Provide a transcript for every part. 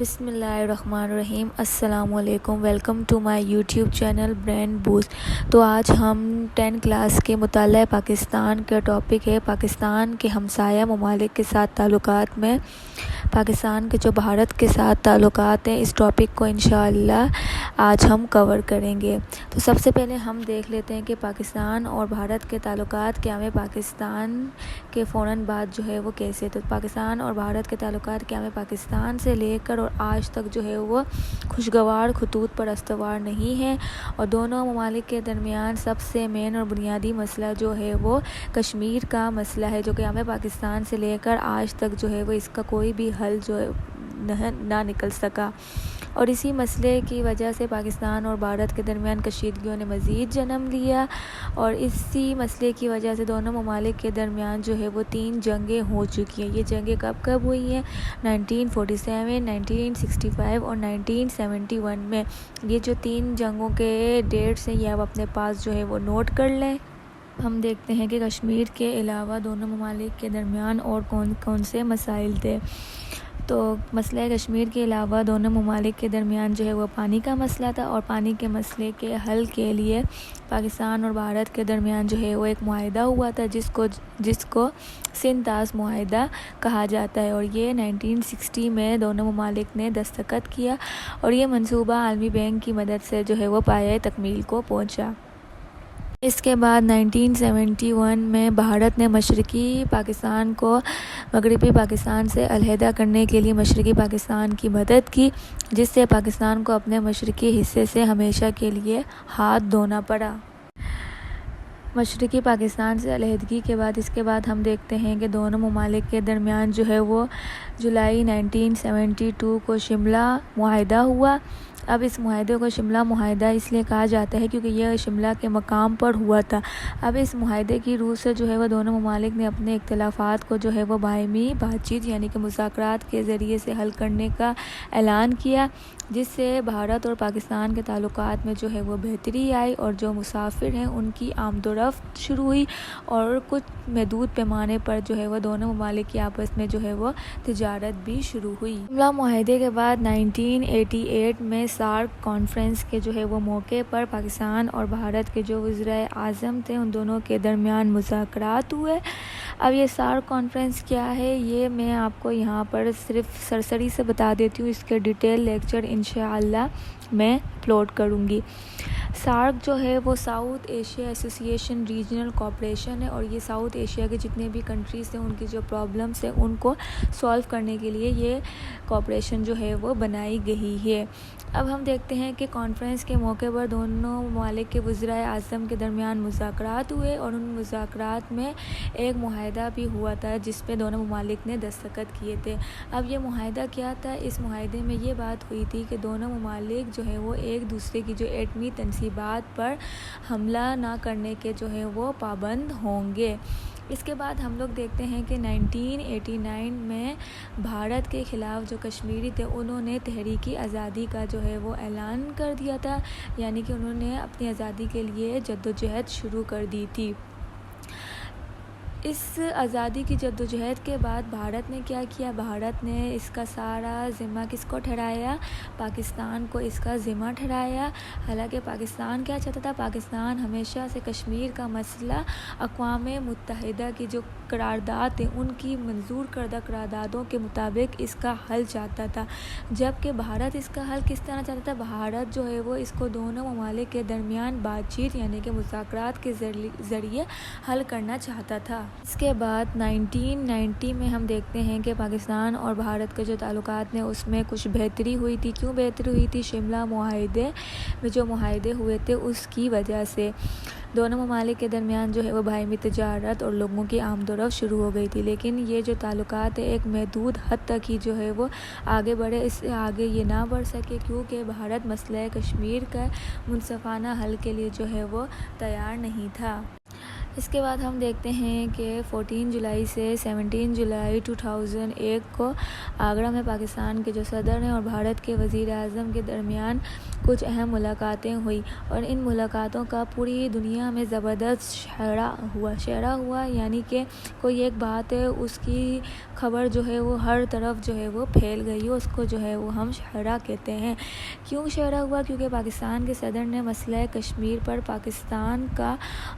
بسم اللہ الرحمن الرحیم۔ السلام علیکم، welcome to my YouTube channel brain boost. تو آج ہم 10 کلاس کے مطالعہ پاکستان کا ٹاپک ہے پاکستان کے ہمسایہ ممالک کے ساتھ تعلقات میں پاکستان کے جو بھارت کے ساتھ تعلقات ہیں، اس ٹاپک کو انشاءاللہ آج ہم کور کریں گے۔ تو سب سے پہلے ہم دیکھ لیتے ہیں کہ پاکستان اور بھارت کے تعلقات کیا ہیں۔ پاکستان کے فوراً بعد جو ہے وہ کیسے، تو پاکستان اور بھارت کے تعلقات کیا ہیں، پاکستان سے لے کر اور آج تک جو ہے وہ خوشگوار خطوط پر استوار نہیں ہے، اور دونوں ممالک کے درمیان سب سے مین اور بنیادی مسئلہ جو ہے وہ کشمیر کا مسئلہ ہے، جو کہ ہمیں پاکستان سے لے کر آج تک جو ہے وہ اس کا کوئی بھی حل جو ہے نہ نکل سکا، اور اسی مسئلے کی وجہ سے پاکستان اور بھارت کے درمیان کشیدگیوں نے مزید جنم لیا، اور اسی مسئلے کی وجہ سے دونوں ممالک کے درمیان جو ہے وہ 3 جنگیں ہو چکی ہیں۔ یہ جنگیں کب ہوئی ہیں؟ 1947، 1965 اور 1971 میں۔ یہ جو 3 جنگوں کے ڈیٹس ہیں، یہ آپ اپنے پاس جو ہے وہ نوٹ کر لیں۔ ہم دیکھتے ہیں کہ کشمیر کے علاوہ دونوں ممالک کے درمیان اور کون سے مسائل تھے۔ تو مسئلہ کشمیر کے علاوہ دونوں ممالک کے درمیان جو ہے وہ پانی کا مسئلہ تھا، اور پانی کے مسئلے کے حل کے لیے پاکستان اور بھارت کے درمیان جو ہے وہ ایک معاہدہ ہوا تھا، جس کو سندھ طاس معاہدہ کہا جاتا ہے، اور یہ 1960 میں دونوں ممالک نے دستخط کیا، اور یہ منصوبہ عالمی بینک کی مدد سے جو ہے وہ پایۂ تکمیل کو پہنچا۔ اس کے بعد 1971 میں بھارت نے مشرقی پاکستان کو مغربی پاکستان سے علیحدہ کرنے کے لیے مشرقی پاکستان کی مدد کی، جس سے پاکستان کو اپنے مشرقی حصے سے ہمیشہ کے لیے ہاتھ دھونا پڑا۔ مشرقی پاکستان سے علیحدگی کے بعد اس کے بعد ہم دیکھتے ہیں کہ دونوں ممالک کے درمیان جو ہے وہ جولائی 1972 کو شملہ معاہدہ ہوا۔ اب اس معاہدے کو شملہ معاہدہ اس لیے کہا جاتا ہے کیونکہ یہ شملہ کے مقام پر ہوا تھا۔ اب اس معاہدے کی روح سے جو ہے وہ دونوں ممالک نے اپنے اختلافات کو جو ہے وہ باہمی بات چیت یعنی کہ مذاکرات کے ذریعے سے حل کرنے کا اعلان کیا، جس سے بھارت اور پاکستان کے تعلقات میں جو ہے وہ بہتری آئی، اور جو مسافر ہیں ان کی آمد و رفت شروع ہوئی، اور کچھ محدود پیمانے پر جو ہے وہ دونوں ممالک کی آپس میں جو ہے وہ تجارت بھی شروع ہوئی۔ شملہ معاہدے کے بعد 1988 میں سارک کانفرنس کے جو ہے وہ موقع پر پاکستان اور بھارت کے جو وزرائے اعظم تھے ان دونوں کے درمیان مذاکرات ہوئے۔ اب یہ سارک کانفرنس کیا ہے، یہ میں آپ کو یہاں پر صرف سرسری سے بتا دیتی ہوں، اس کے ڈیٹیل لیکچر انشاءاللہ میں اپلوڈ کروں گی۔ سارک جو ہے وہ ساؤتھ ایشیا ایسوسی ایشن ریجنل کوآپریشن ہے، اور یہ ساؤتھ ایشیا کے جتنے بھی کنٹریز ہیں ان کی جو پرابلمس ہیں ان کو سولو کرنے کے لیے یہ کوآپریشن جو ہے وہ بنائی گئی ہے۔ اب ہم دیکھتے ہیں کہ کانفرنس کے موقع پر دونوں ممالک کے وزرائے اعظم کے درمیان مذاکرات ہوئے، اور ان مذاکرات میں ایک معاہدہ بھی ہوا تھا جس پہ دونوں ممالک نے دستخط کیے تھے۔ اب یہ معاہدہ کیا تھا؟ اس معاہدے میں یہ بات ہوئی تھی کہ دونوں ممالک جو ہے وہ ایک دوسرے کی جو ایٹمی تنصیبات پر حملہ نہ کرنے کے جو ہے وہ پابند ہوں گے۔ اس کے بعد ہم لوگ دیکھتے ہیں کہ 1989 میں بھارت کے خلاف جو کشمیری تھے انہوں نے تحریکی آزادی کا جو ہے وہ اعلان کر دیا تھا، یعنی کہ انہوں نے اپنی آزادی کے لیے جدوجہد شروع کر دی تھی۔ اس آزادی کی جدوجہد کے بعد بھارت نے کیا کیا؟ بھارت نے اس کا سارا ذمہ کس کو ٹھہرایا؟ پاکستان کو اس کا ذمہ ٹھہرایا۔ حالانکہ پاکستان کیا چاہتا تھا؟ پاکستان ہمیشہ سے کشمیر کا مسئلہ اقوام متحدہ کی جو قرارداد ہے ان کی منظور کردہ قراردادوں کے مطابق اس کا حل چاہتا تھا، جبکہ بھارت اس کا حل کس طرح چاہتا تھا؟ بھارت جو ہے وہ اس کو دونوں ممالک کے درمیان بات چیت یعنی کہ مذاکرات کے ذریعے حل کرنا چاہتا تھا۔ اس کے بعد 1990 میں ہم دیکھتے ہیں کہ پاکستان اور بھارت کے جو تعلقات ہیں اس میں کچھ بہتری ہوئی تھی۔ کیوں بہتری ہوئی تھی؟ شملہ معاہدے میں جو معاہدے ہوئے تھے اس کی وجہ سے دونوں ممالک کے درمیان جو ہے وہ باہمی تجارت اور لوگوں کی آمد و رفت شروع ہو گئی تھی، لیکن یہ جو تعلقات ہے ایک محدود حد تک ہی جو ہے وہ آگے بڑھے، اس سے آگے یہ نہ بڑھ سکے کیونکہ بھارت مسئلہ کشمیر کا منصفانہ حل کے لیے جو ہے وہ تیار نہیں تھا۔ اس کے بعد ہم دیکھتے ہیں کہ 14 جولائی سے 17 جولائی 2001 کو آگرہ میں پاکستان کے جو صدر ہیں اور بھارت کے وزیر اعظم کے درمیان کچھ اہم ملاقاتیں ہوئی، اور ان ملاقاتوں کا پوری دنیا میں زبردست شہرہ ہوا، یعنی کہ کوئی ایک بات ہے اس کی خبر جو ہے وہ ہر طرف جو ہے وہ پھیل گئی، اس کو جو ہے وہ ہم شہرہ کہتے ہیں۔ کیوں شہرہ ہوا؟ کیونکہ پاکستان کے صدر نے مسئلہ کشمیر پر پاکستان کا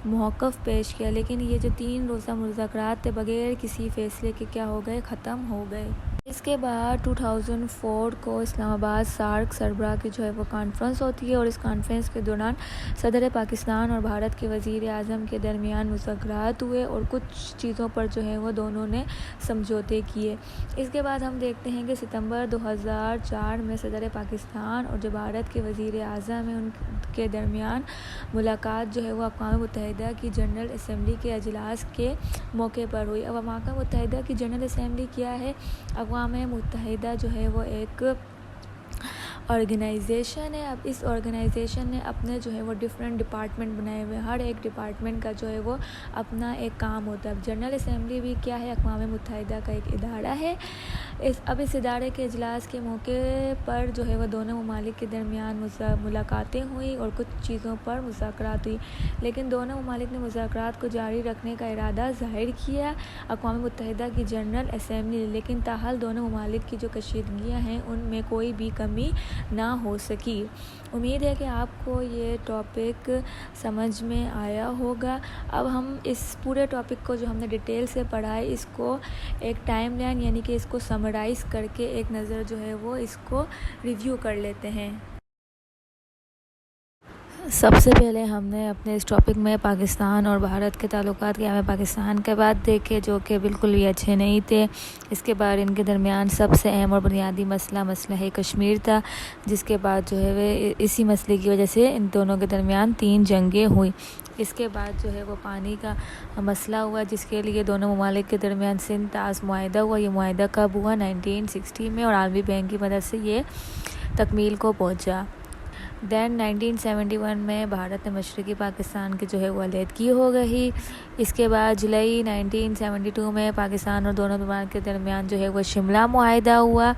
موقف پیش کیا، لیکن یہ جو 3 روزہ مذاکرات تھے بغیر کسی فیصلے کے کیا ہو گئے؟ ختم ہو گئے۔ اس کے بعد 2004 کو اسلام آباد سارک سربراہ کی جو ہے وہ کانفرنس ہوتی ہے، اور اس کانفرنس کے دوران صدر پاکستان اور بھارت کے وزیر اعظم کے درمیان مذاکرات ہوئے اور کچھ چیزوں پر جو ہے وہ دونوں نے سمجھوتے کیے۔ اس کے بعد ہم دیکھتے ہیں کہ ستمبر 2004 میں صدر پاکستان اور جو بھارت کے وزیر اعظم ہیں ان کے درمیان ملاقات جو ہے وہ اقوام متحدہ کی جنرل اسمبلی کے اجلاس کے موقع پر ہوئی۔ اب اقوام متحدہ کی جنرل اسمبلی کیا ہے؟ اقوام متحدہ جو ہے وہ ایک آرگنائزیشن ہے۔ اب اس آرگنائزیشن نے اپنے جو ہے وہ ڈفرینٹ ڈپارٹمنٹ بنائے ہوئے ہیں، ہر ایک ڈپارٹمنٹ کا جو ہے وہ اپنا ایک کام ہوتا ہے۔ اب جنرل اسمبلی بھی کیا ہے؟ اقوام متحدہ کا ایک ادارہ ہے۔ اب اس ادارے کے اجلاس کے موقع پر جو ہے وہ دونوں ممالک کے درمیان ملاقاتیں ہوئیں اور کچھ چیزوں پر مذاکرات ہوئی، لیکن دونوں ممالک نے مذاکرات کو جاری رکھنے کا ارادہ ظاہر کیا اقوام متحدہ کی جنرل اسمبلی، لیکن تاحال دونوں ممالک کی جو کشیدگیاں ہیں ان میں کوئی بھی کمی نہ ہو سکی۔ امید ہے کہ آپ کو یہ ٹاپک سمجھ میں آیا ہوگا۔ اب ہم اس پورے ٹاپک کو جو ہم نے ڈیٹیل سے پڑھا ہے اس کو ایک ٹائم لائن یعنی کہ اس کو سمرائز کر کے ایک نظر جو ہے وہ اس کو ریویو کر لیتے ہیں۔ سب سے پہلے ہم نے اپنے اس ٹاپک میں پاکستان اور بھارت کے تعلقات کے ہمیں پاکستان کے بعد دیکھے جو کہ بالکل بھی اچھے نہیں تھے۔ اس کے بعد ان کے درمیان سب سے اہم اور بنیادی مسئلہ کشمیر تھا، جس کے بعد جو ہے وہ اسی مسئلے کی وجہ سے ان دونوں کے درمیان 3 جنگیں ہوئی۔ اس کے بعد جو ہے وہ پانی کا مسئلہ ہوا، جس کے لیے دونوں ممالک کے درمیان سندھ طاس معاہدہ ہوا۔ یہ معاہدہ کب ہوا؟ 1960 میں، اور عالمی بینک کی مدد سے یہ تکمیل کو پہنچا۔ 1971 میں بھارت نے مشرقی پاکستان کی جو ہے وہ علیحدگی ہو گئی۔ اس کے بعد جولائی 1972 میں پاکستان اور دونوں ممالک کے درمیان جو ہے وہ شملہ معاہدہ ہوا،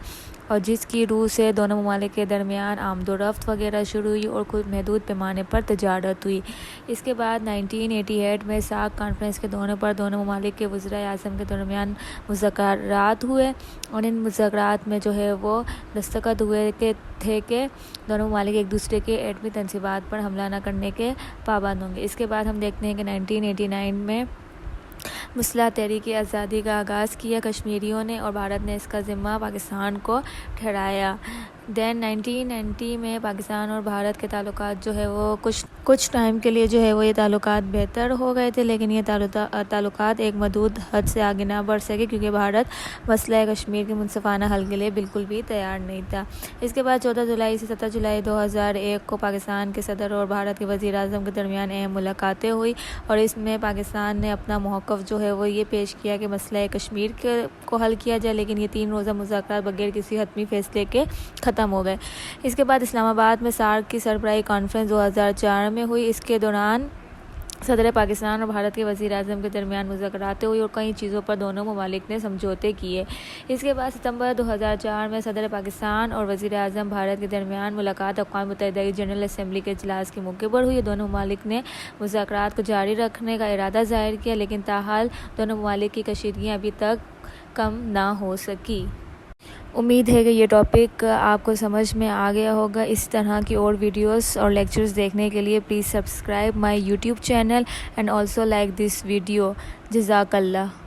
اور جس کی روح سے دونوں ممالک کے درمیان آمد و رفت وغیرہ شروع ہوئی اور کچھ محدود پیمانے پر تجارت ہوئی۔ اس کے بعد 1988 میں سارک کانفرنس کے دورے پر دونوں ممالک کے وزرائے اعظم کے درمیان مذاکرات ہوئے، اور ان مذاکرات میں جو ہے وہ دستخط ہوئے تھے کہ دونوں ممالک ایک دوسرے کے ایٹمی تنصیبات پر حملہ نہ کرنے کے پابند ہوں گے۔ اس کے بعد ہم دیکھتے ہیں کہ 1989 میں مسلح تحریک آزادی کا آغاز کیا کشمیریوں نے، اور بھارت نے اس کا ذمہ پاکستان کو ٹھہرایا۔ 1990 میں پاکستان اور بھارت کے تعلقات جو ہے وہ کچھ ٹائم کے لیے جو ہے وہ یہ تعلقات بہتر ہو گئے تھے، لیکن یہ تعلقات ایک محدود حد سے آگے نہ بڑھ سکے کیونکہ بھارت مسئلہ کشمیر کے منصفانہ حل کے لیے بالکل بھی تیار نہیں تھا۔ اس کے بعد 14 جولائی سے 17 جولائی 2001 کو پاکستان کے صدر اور بھارت کے وزیر اعظم کے درمیان اہم ملاقاتیں ہوئی، اور اس میں پاکستان نے اپنا موقف جو ہے وہ یہ پیش کیا کہ مسئلہ کشمیر کو حل کیا جائے، لیکن یہ 3 روزہ مذاکرات بغیر کسی حتمی فیصلے کے ختم ہو گئے۔ اس کے بعد اسلام آباد میں سارک کی سربراہی کانفرنس 2004 میں ہوئی۔ اس کے دوران صدر پاکستان اور بھارت کے وزیر اعظم کے درمیان مذاکرات ہوئی اور کئی چیزوں پر دونوں ممالک نے سمجھوتے کیے۔ اس کے بعد ستمبر 2004 میں صدر پاکستان اور وزیر اعظم بھارت کے درمیان ملاقات اقوام متحدہ کی جنرل اسمبلی کے اجلاس کے موقع پر ہوئی۔ دونوں ممالک نے مذاکرات کو جاری رکھنے کا ارادہ ظاہر کیا، لیکن تاحال دونوں ممالک کی کشیدگیاں ابھی تک کم نہ ہو سکی۔ امید ہے کہ یہ ٹاپک آپ کو سمجھ میں آ گیا ہوگا۔ اس طرح کی اور ویڈیوز اور لیکچرز دیکھنے کے لیے please subscribe my YouTube channel and also like this video. جزاک اللہ۔